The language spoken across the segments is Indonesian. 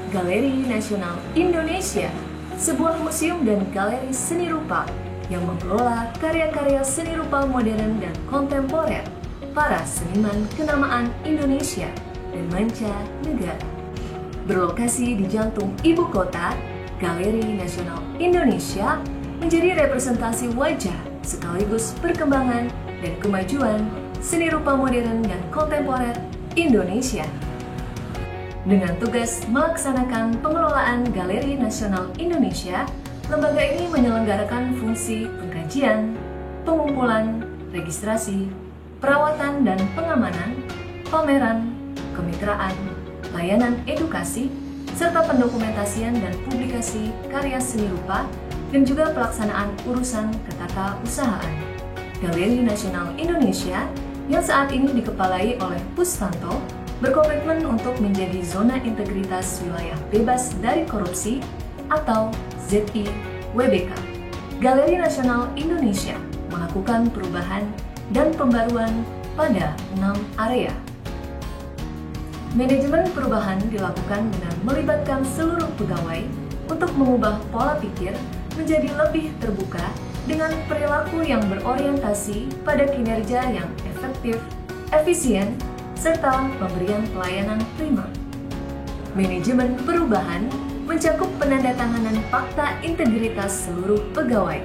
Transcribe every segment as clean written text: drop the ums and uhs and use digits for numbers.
Galeri Nasional Indonesia, sebuah museum dan galeri seni rupa yang mengelola karya-karya seni rupa modern dan kontemporer para seniman kenamaan Indonesia dan mancanegara. Berlokasi di jantung ibu kota, Galeri Nasional Indonesia menjadi representasi wajah sekaligus perkembangan dan kemajuan seni rupa modern dan kontemporer Indonesia. Dengan tugas melaksanakan pengelolaan Galeri Nasional Indonesia, lembaga ini menyelenggarakan fungsi pengkajian, pengumpulan, registrasi, perawatan dan pengamanan, pameran, kemitraan, layanan edukasi, serta pendokumentasian dan publikasi karya seni rupa, dan juga pelaksanaan urusan ketata-usahaan. Galeri Nasional Indonesia yang saat ini dikepalai oleh Pustanto berkomitmen untuk menjadi zona integritas wilayah bebas dari korupsi atau ZIWBK. Galeri Nasional Indonesia melakukan perubahan dan pembaruan pada 6 area. Manajemen perubahan dilakukan dengan melibatkan seluruh pegawai untuk mengubah pola pikir menjadi lebih terbuka dengan perilaku yang berorientasi pada kinerja yang efektif, efisien, serta pemberian pelayanan prima. Manajemen perubahan mencakup penandatanganan fakta integritas seluruh pegawai,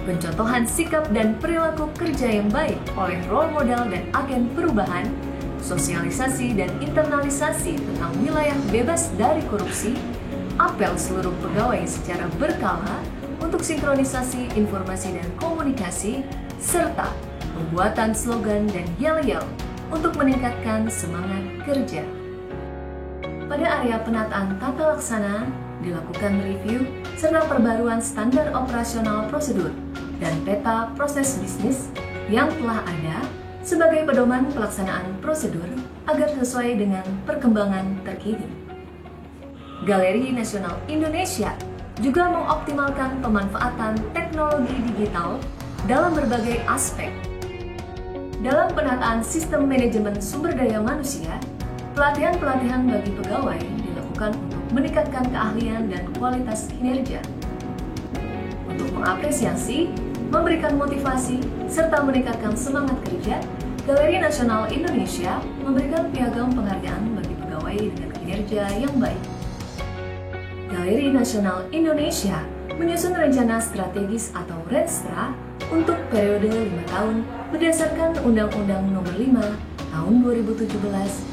pencontohan sikap dan perilaku kerja yang baik oleh role model dan agen perubahan, sosialisasi dan internalisasi tentang wilayah bebas dari korupsi, apel seluruh pegawai secara berkala untuk sinkronisasi informasi dan komunikasi, serta pembuatan slogan dan yel-yel untuk meningkatkan semangat kerja. Pada area penataan tata laksana, dilakukan review serta perbaruan standar operasional prosedur dan peta proses bisnis yang telah ada sebagai pedoman pelaksanaan prosedur agar sesuai dengan perkembangan terkini. Galeri Nasional Indonesia juga mengoptimalkan pemanfaatan teknologi digital dalam berbagai aspek. Dalam penataan sistem manajemen sumber daya manusia, pelatihan-pelatihan bagi pegawai dilakukan untuk meningkatkan keahlian dan kualitas kinerja. Untuk mengapresiasi, memberikan motivasi, serta meningkatkan semangat kerja, Galeri Nasional Indonesia memberikan piagam penghargaan bagi pegawai dengan kinerja yang baik. Galeri Nasional Indonesia menyusun rencana strategis atau Renstra untuk periode 5 tahun berdasarkan Undang-Undang Nomor 5 Tahun 2017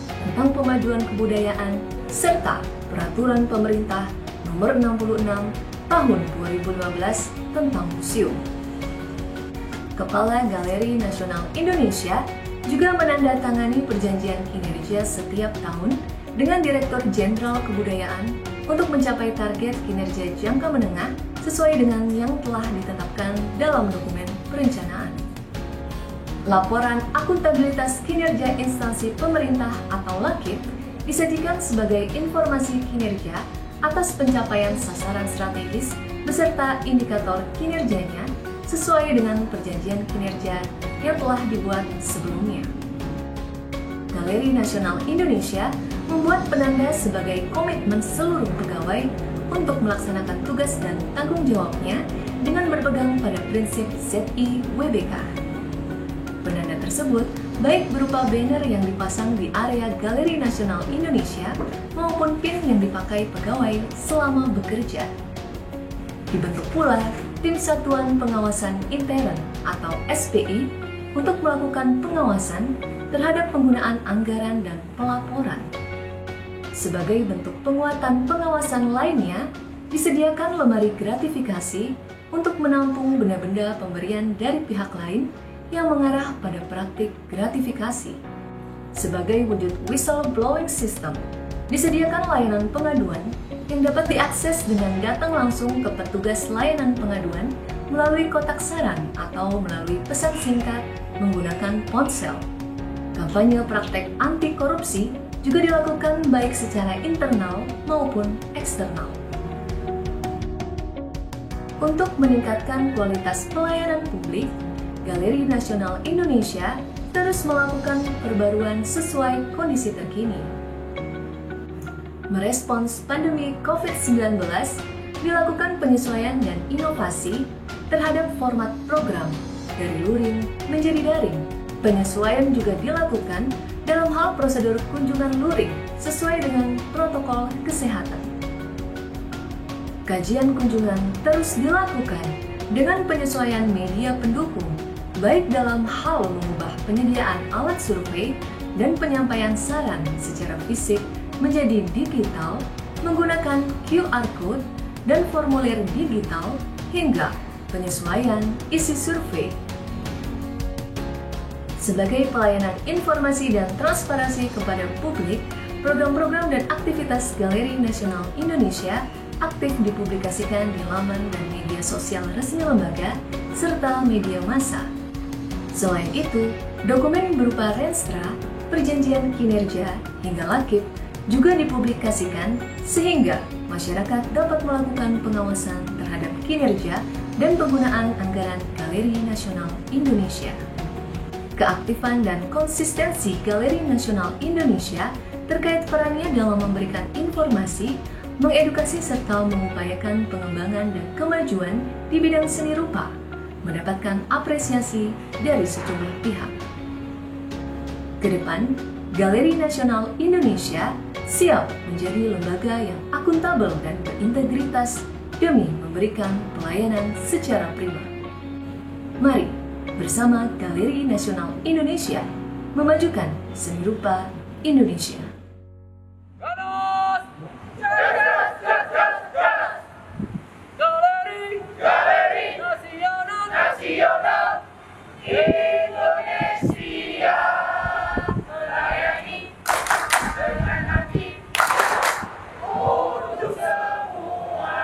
tentang Pemajuan Kebudayaan serta Peraturan Pemerintah Nomor 66 Tahun 2015 tentang Museum. Kepala Galeri Nasional Indonesia juga menandatangani perjanjian kinerja setiap tahun dengan Direktur Jenderal Kebudayaan untuk mencapai target kinerja jangka menengah sesuai dengan yang telah ditetapkan dalam dokumen perencanaan. Laporan akuntabilitas kinerja instansi pemerintah atau LAKIP disajikan sebagai informasi kinerja atas pencapaian sasaran strategis beserta indikator kinerjanya sesuai dengan perjanjian kinerja yang telah dibuat sebelumnya. Galeri Nasional Indonesia membuat penanda sebagai komitmen seluruh pegawai untuk melaksanakan tugas dan tanggung jawabnya dengan berpegang pada prinsip ZIWBK. Penanda tersebut baik berupa banner yang dipasang di area Galeri Nasional Indonesia maupun pin yang dipakai pegawai selama bekerja. Dibentuk pula Tim Satuan Pengawasan Intern atau SPI untuk melakukan pengawasan terhadap penggunaan anggaran dan pelaporan. Sebagai bentuk penguatan pengawasan lainnya, disediakan lemari gratifikasi untuk menampung benda-benda pemberian dari pihak lain yang mengarah pada praktik gratifikasi. Sebagai wujud whistleblowing system, disediakan layanan pengaduan yang dapat diakses dengan datang langsung ke petugas layanan pengaduan melalui kotak saran atau melalui pesan singkat menggunakan ponsel. Kampanye praktek anti korupsi juga dilakukan baik secara internal maupun eksternal. Untuk meningkatkan kualitas pelayanan publik, Galeri Nasional Indonesia terus melakukan perbaruan sesuai kondisi terkini. Merespons pandemi COVID-19, dilakukan penyesuaian dan inovasi terhadap format program dari luring menjadi daring. Penyesuaian juga dilakukan dalam hal prosedur kunjungan luring sesuai dengan protokol kesehatan. Kajian kunjungan terus dilakukan dengan penyesuaian media pendukung, baik dalam hal mengubah penyediaan alat survei dan penyampaian saran secara fisik menjadi digital menggunakan QR Code dan formulir digital hingga penyesuaian isi survei. Sebagai pelayanan informasi dan transparansi kepada publik, program-program dan aktivitas Galeri Nasional Indonesia aktif dipublikasikan di laman dan media sosial resmi lembaga serta media massa. Selain itu, dokumen berupa Renstra, perjanjian kinerja, hingga lakib juga dipublikasikan sehingga masyarakat dapat melakukan pengawasan terhadap kinerja dan penggunaan anggaran Galeri Nasional Indonesia. Keaktifan dan konsistensi Galeri Nasional Indonesia terkait perannya dalam memberikan informasi, mengedukasi serta mengupayakan pengembangan dan kemajuan di bidang seni rupa, mendapatkan apresiasi dari sejumlah pihak. Kedepan, Galeri Nasional Indonesia siap menjadi lembaga yang akuntabel dan berintegritas demi memberikan pelayanan secara prima. Mari bersama Galeri Nasional Indonesia memajukan seni rupa Indonesia. Indonesia melayani dengan hati untuk semua.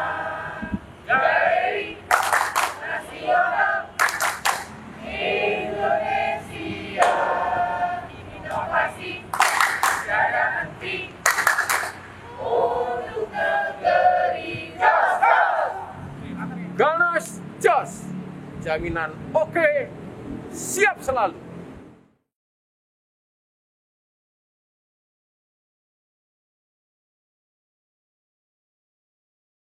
Galeri Nasional Indonesia, inovasi tiada henti untuk negeri Jos. Ganas Jos, jaminan oke, siap selalu.